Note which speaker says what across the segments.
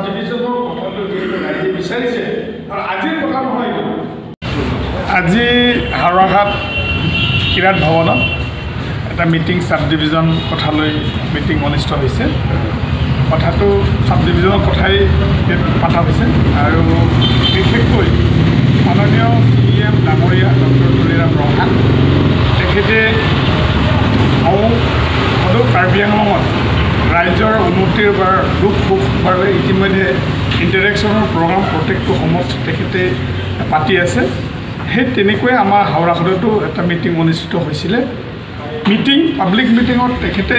Speaker 1: ডিভিজনৰ কথাটো যিহেতু ৰাইজে বিচাৰিছে আৰু আজিৰ কথা নহয় এইটো আজি হাওৰাঘাট কিৰাত ভৱনত এটা মিটিং সাব ডিভিজন কথা লৈ মিটিং অনুষ্ঠিত হৈছে কথাটো সাব ডিভিজনৰ কথাই পতা হৈছে আৰু বিশেষকৈ মাননীয় CM ডাঙৰীয়া ডক্টৰ তুলিৰাম ৰংহাং তেখেতে সদৌ কাৰ্বি আংলঙত ৰাইজৰ উন্নতিৰ দুখ সুখ বাবে ইতিমধ্যে ইণ্টাৰেকশ্যনৰ প্ৰগ্ৰাম প্ৰত্যেকটো সমষ্টিত তেখেতে পাতি আছে সেই তেনেকৈ আমাৰ হাওৰাঘাটতো এটা মিটিং অনুষ্ঠিত হৈছিলে পাব্লিক মিটিঙত তেখেতে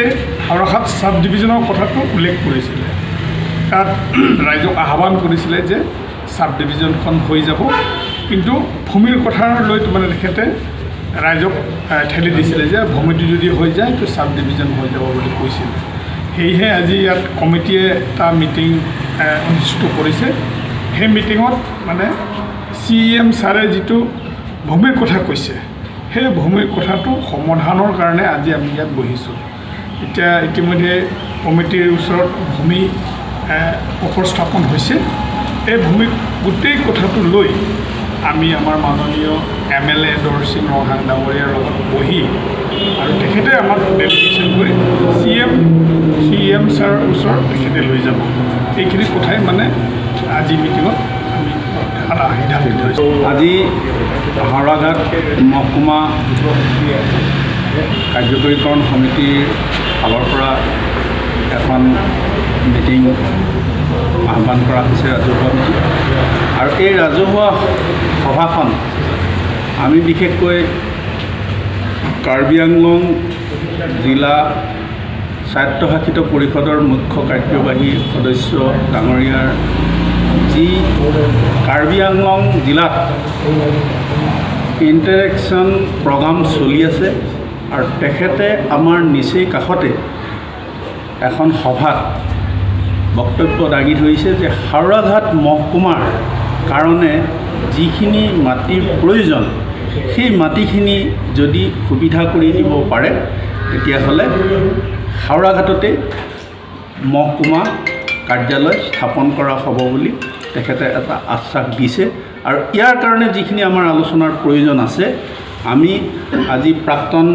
Speaker 1: হাওৰাঘাট সাব ডিভিজনৰ কথাটো উল্লেখ কৰিছিলে তাত ৰাইজক আহ্বান কৰিছিলে যে সাব ডিভিজনখন হৈ যাব কিন্তু ভূমিৰ কথা লৈ মানে তেখেতে ৰাইজক ঠেলি দিছিলে যে ভূমিটো যদি হৈ যায় তো সাব ডিভিজন হৈ যাব বুলি কৈছিলে সেয়েহে আজি ইয়াত কমিটিয়ে এটা মিটিং অনুষ্ঠিত কৰিছে সেই মিটিঙত মানে CM ছাৰে যিটো ভূমিৰ কথা কৈছে সেই ভূমিৰ কথাটো সমাধানৰ কাৰণে আজি আমি ইয়াত বহিছোঁ এতিয়া ইতিমধ্যে কমিটিৰ ওচৰত ভূমি উপস্থাপন হৈছে এই ভূমি গোটেই কথাটো লৈ আমি আমাৰ মাননীয় MLA দৰসিং ৰংহাং ডাঙৰীয়াৰ লগত বহি আৰু তেখেতে আমাক ডেলিগেশ্যন কৰি CM ছাৰৰ ওচৰত তেখেতে লৈ যাব এইখিনি কথাই মানে আজি মিটিঙত আমি সিদ্ধান্ত লৈছোঁ
Speaker 2: আজি হাওৰাঘাট মহকুমা কাৰ্যকৰীকৰণ সমিতিৰ ফালৰ পৰা এখন মিটিং আহ্বান কৰা হৈছে ৰাজহুৱা মিটিং আৰু এই ৰাজহুৱা সভাখন আমি বিশেষকৈ কাৰ্বি আংলং জিলা স্বায়ত্তশাসিত পৰিষদৰ মুখ্য কাৰ্যবাহী সদস্য ডাঙৰীয়াৰ যি কাৰ্বি আংলং জিলাত ইণ্টাৰেকশ্যন প্ৰগ্ৰাম চলি আছে আৰু তেখেতে আমাৰ নিচেই কাষতে এখন সভাত বক্তব্য দাঙি ধৰিছে যে হাওৰাঘাট মহকুমাৰ কাৰণে যিখিনি মাটিৰ প্ৰয়োজন সেই মাটিখিনি যদি সুবিধা কৰি দিব পাৰে তেতিয়াহ'লে হাওৰাঘাটতে মহকুমা কাৰ্যালয় স্থাপন কৰা হ'ব বুলি তেখেতে এটা আশ্বাস দিছে আৰু ইয়াৰ কাৰণে যিখিনি আমাৰ আলোচনাৰ প্ৰয়োজন আছে আমি আজি প্ৰাক্তন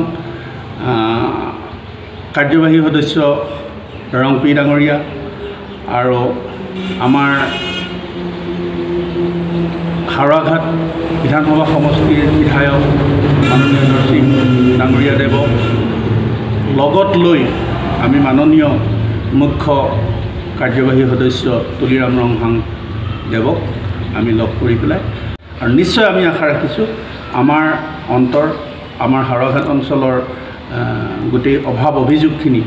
Speaker 2: কাৰ্যবাহী সদস্য ৰংপি ডাঙৰীয়া আৰু আমাৰ হাওৰাঘাট বিধানসভা সমষ্টিৰ বিধায়ক মাননীয় দৰসিং ডাঙৰীয়া দেৱক লগত লৈ আমি মাননীয় মুখ্য কাৰ্যবাহী সদস্য তুলিৰাম ৰংহাং দেৱক আমি লগ কৰি পেলাই আৰু নিশ্চয় আমি আশা ৰাখিছোঁ আমাৰ হাওৰাঘাট অঞ্চলৰ গোটেই অভাৱ অভিযোগখিনি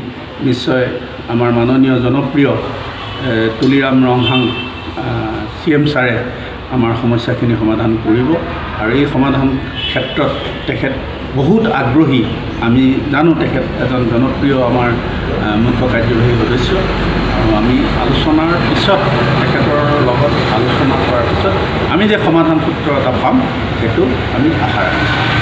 Speaker 2: নিশ্চয় আমাৰ মাননীয় জনপ্ৰিয় তুলিৰাম ৰংহাং CM ছাৰে আমাৰ সমস্যাখিনি সমাধান কৰিব আৰু এই সমাধান ক্ষেত্ৰত তেখেত বহুত আগ্ৰহী আমি জানো তেখেত এজন জনপ্ৰিয় আমাৰ মুখ্য কাৰ্যবাহী সদস্য আৰু আমি আলোচনাৰ পিছত তেখেতৰ লগত আলোচনা কৰাৰ পিছত আমি যে সমাধান সূত্ৰ এটা পাম সেইটো আমি আশা ৰাখিছোঁ